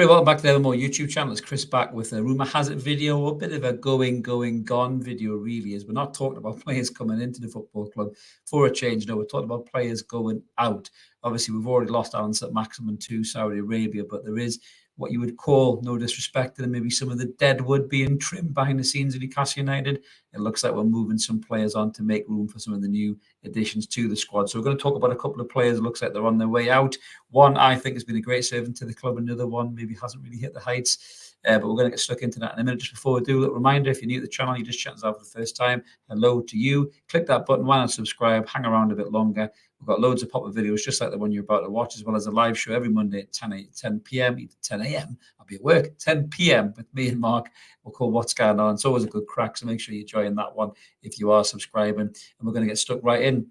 welcome back to the Evermore YouTube channel. It's Chris back with a rumour has it video, a bit of a going, gone video really, as we're not talking about players coming into the football club for a change. No, we're talking about players going out. Obviously, we've already lost Alan St-Maximin to Saudi Arabia, but there is what you would call, no disrespect to them, maybe some of the dead wood being trimmed behind the scenes at Newcastle United. It looks like we're moving some players on to make room for some of the new additions to the squad. So we're going to talk about a couple of players. It looks like they're on their way out. One, I think, has been a great servant to the club. Another one maybe hasn't really hit the heights. But we're going to get stuck into that in a minute. Just before we do, a little reminder, if you're new to the channel, you just chatting us out for the first time, hello to you. Click that button, why not subscribe, hang around a bit longer. We've got loads of pop-up videos just like the one you're about to watch, as well as a live show every Monday at 10 p.m, 10 a.m. I'll be at work, 10 p.m. with me and Mark. We'll call What's Going On. It's always a good crack, so make sure you join that one if you are subscribing. And we're going to get stuck right in.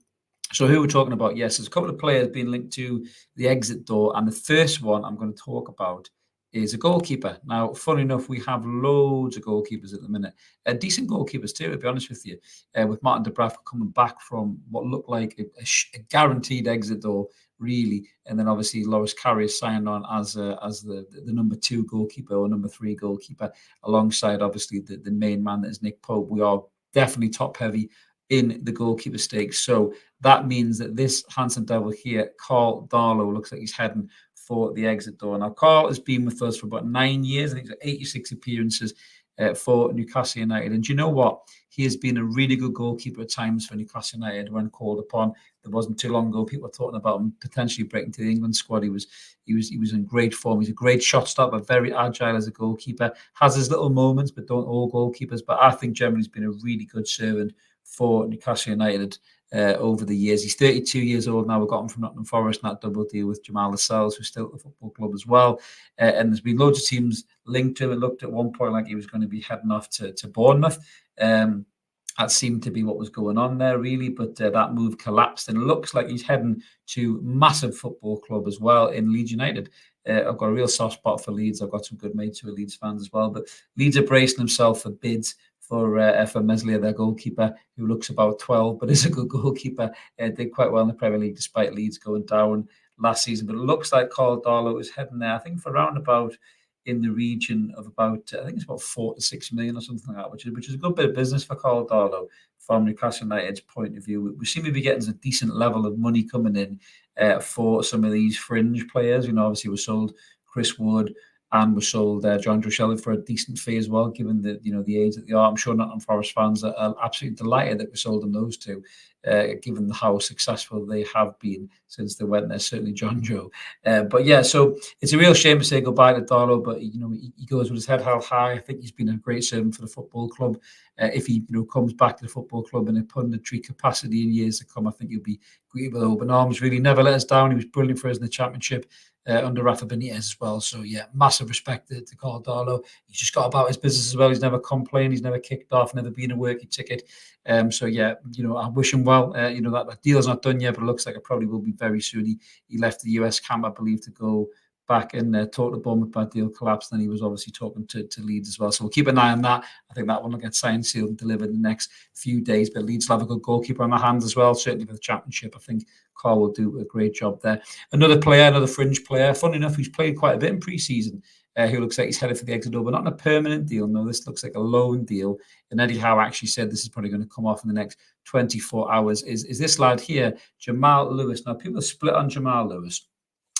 So who we're talking about? Yes, there's a couple of players being linked to the exit door. And the first one I'm going to talk about is a goalkeeper. Now, funny enough, we have loads of goalkeepers at the minute. Decent goalkeepers too, to be honest with you. With Martin de Graaf coming back from what looked like a guaranteed exit door, really. And then obviously Loris Karius signed on as the number 2 goalkeeper or number 3 goalkeeper, alongside obviously the main man that is Nick Pope. We are definitely top heavy in the goalkeeper stakes. So that means that this handsome devil here, Karl Darlow, looks like he's heading for the exit door. Now, Karl has been with us for about 9 years. I think he's got 86 appearances for Newcastle United. And do you know what? He has been a really good goalkeeper at times for Newcastle United when called upon. There wasn't too long ago people were talking about him potentially breaking to the England squad. He was in great form. He's a great shot stopper, very agile as a goalkeeper. Has his little moments, but don't all goalkeepers. But I think generally he's been a really good servant for Newcastle United over the years. He's 32 years old now. We got him from Nottingham Forest in that double deal with Jamal Lewis, who's still at the football club as well. And there's been loads of teams linked to him. It looked at one point like he was going to be heading off to Bournemouth. That seemed to be what was going on there, really. But that move collapsed, and it looks like he's heading to massive football club as well in Leeds United. I've got a real soft spot for Leeds. I've got some good mates who are Leeds fans as well. But Leeds are bracing themselves for bids for Meslier, their goalkeeper, who looks about 12, but is a good goalkeeper. Did quite well in the Premier League, despite Leeds going down last season. But it looks like Karl Darlow is heading there, I think, for around about in the region of about, I think it's about 4 to 6 million or something like that, which is a good bit of business for Karl Darlow from Newcastle United's point of view. We seem to be getting a decent level of money coming in for some of these fringe players. You know, obviously we sold Chris Wood, and we sold John Drushelli for a decent fee as well, given the the age that they are. I'm sure Nottingham Forest fans are absolutely delighted that we sold them those two, given how successful they have been since they went there. Certainly John Joe. But yeah, so it's a real shame to say goodbye to Darlow, but he goes with his head held high. I think he's been a great servant for the football club. If he comes back to the football club in a punditry capacity in years to come, I think he'll be greeted with open arms. Really never let us down. He was brilliant for us in the Championship. Under Rafa Benitez as well. So yeah, massive respect to Karl Darlow. He's just got about his business as well. He's never complained. He's never kicked off, never been a worky ticket. So yeah, I wish him well. That deal's not done yet, but it looks like it probably will be very soon. He left the US camp, I believe, to go back and talk to Bournemouth. That deal collapsed. Then he was obviously talking to Leeds as well. So we'll keep an eye on that. I think that one will get signed, sealed, and delivered in the next few days. But Leeds will have a good goalkeeper on their hands as well, certainly for the Championship. I think Karl will do a great job there. Another player, another fringe player, funny enough, who's played quite a bit in pre-season, who looks like he's headed for the exit door, but not on a permanent deal. No, this looks like a loan deal. And Eddie Howe actually said this is probably going to come off in the next 24 hours. Is this lad here, Jamal Lewis. Now, people are split on Jamal Lewis.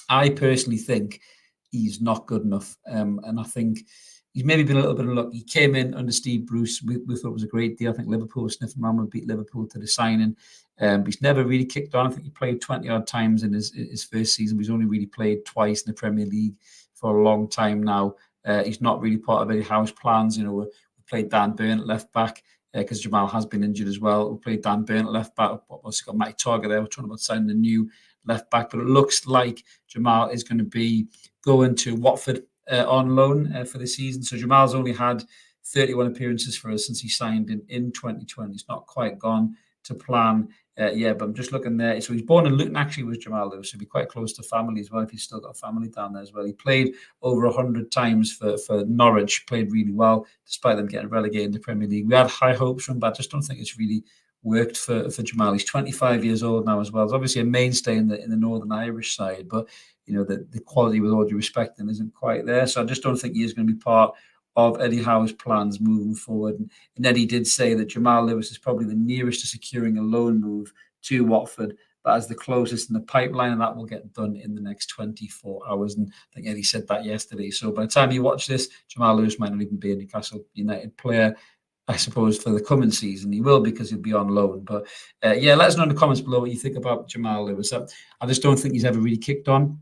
I personally think he's not good enough. And I think he's maybe been a little bit unlucky. He came in under Steve Bruce. We thought it was a great deal. I think Liverpool was sniffing around and beat Liverpool to the signing. But he's never really kicked on. I think he played 20-odd times in his first season. He's only really played twice in the Premier League for a long time now. He's not really part of Eddie Howe's plans. We played Dan Burn at left back because Jamal has been injured as well. We played Dan Burn at left back. We've also got Matty Target there. We're talking about signing a new left back. But it looks like Jamal is going to be going to Watford on loan for the season. So Jamal's only had 31 appearances for us since he signed in 2020. It's not quite gone to plan but I'm just looking there. So he's born in Luton, actually, was Jamal Lewis. So he'd be quite close to family as well, if he's still got a family down there as well. He played over 100 times for Norwich, played really well, despite them getting relegated in the Premier League. We had high hopes from him, but I just don't think it's really worked for Jamal. He's 25 years old now as well. He's obviously a mainstay in the Northern Irish side, but the quality, with all due respect, then isn't quite there. So I just don't think he is going to be part of Eddie Howe's plans moving forward. And Eddie did say that Jamal Lewis is probably the nearest to securing a loan move to Watford, but as the closest in the pipeline, and that will get done in the next 24 hours. And I think Eddie said that yesterday. So by the time you watch this, Jamal Lewis might not even be a Newcastle United player. I suppose for the coming season he will, because he'll be on loan. But yeah, let us know in the comments below what you think about Jamal Lewis. I just don't think he's ever really kicked on.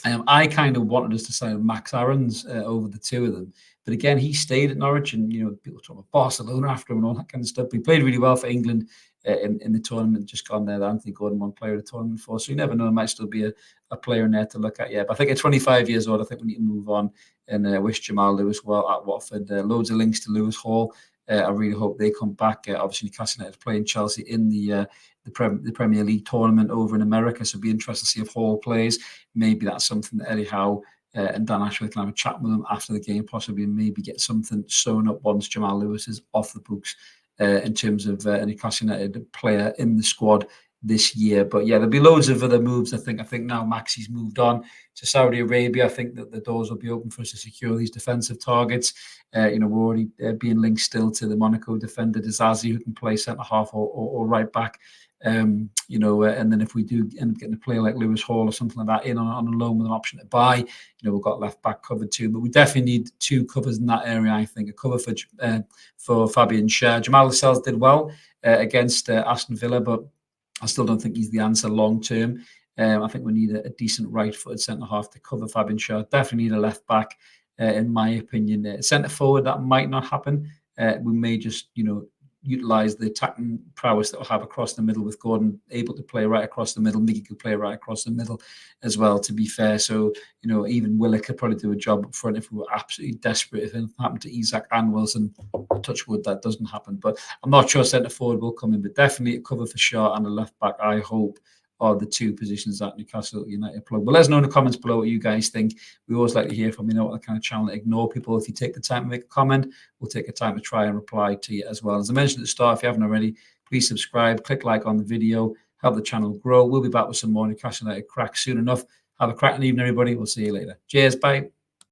I kind of wanted us to sign Max Aarons over the two of them. But again, he stayed at Norwich, and people talk about Barcelona after him and all that kind of stuff. But he played really well for England in the tournament, just gone there. Anthony Gordon won player of the tournament for. So you never know, there might still be a player in there to look at. Yeah, but I think at 25 years old, I think we need to move on and wish Jamal Lewis well at Watford. Loads of links to Lewis Hall. I really hope they come back. Obviously, Newcastle United playing Chelsea in the Premier League tournament over in America, so it'll be interesting to see if Hall plays. Maybe that's something that Eddie Howe and Dan Ashworth can have a chat with him after the game, possibly, and maybe get something sewn up once Jamal Lewis is off the books in terms of a Newcastle United player in the squad this year. But yeah, there'll be loads of other moves. I think now Maxi's moved on to Saudi Arabia. I think that the doors will be open for us to secure these defensive targets. We're already being linked still to the Monaco defender Dizazi, who can play centre half or right back. And then if we do end up getting a player like Lewis Hall or something like that in on a loan with an option to buy, we've got left back covered too. But we definitely need two covers in that area. I think a cover for Fabian Schär. Jamal Lascelles did well against Aston Villa, but I still don't think he's the answer long term. I think we need a decent right-footed centre half to cover Fabian Schär. Definitely need a left back, in my opinion. Centre forward, that might not happen. We may just, utilise the attacking prowess that we'll have across the middle, with Gordon able to play right across the middle. Miggy could play right across the middle as well, to be fair. So, even Willock could probably do a job up front if we were absolutely desperate. If anything happened to Isak and Wilson, touch wood, that doesn't happen. But I'm not sure centre forward will come in, but definitely a cover for Schär and a left back, I hope, are the two positions that Newcastle United plug. But let us know in the comments below what you guys think. We always like to hear from what the kind of channel to ignore people. If you take the time to make a comment, we'll take the time to try and reply to you as well. As I mentioned at the start, if you haven't already, please subscribe, click like on the video, help the channel grow. We'll be back with some more Newcastle United crack soon enough. Have a cracking evening, everybody. We'll see you later. Cheers, bye.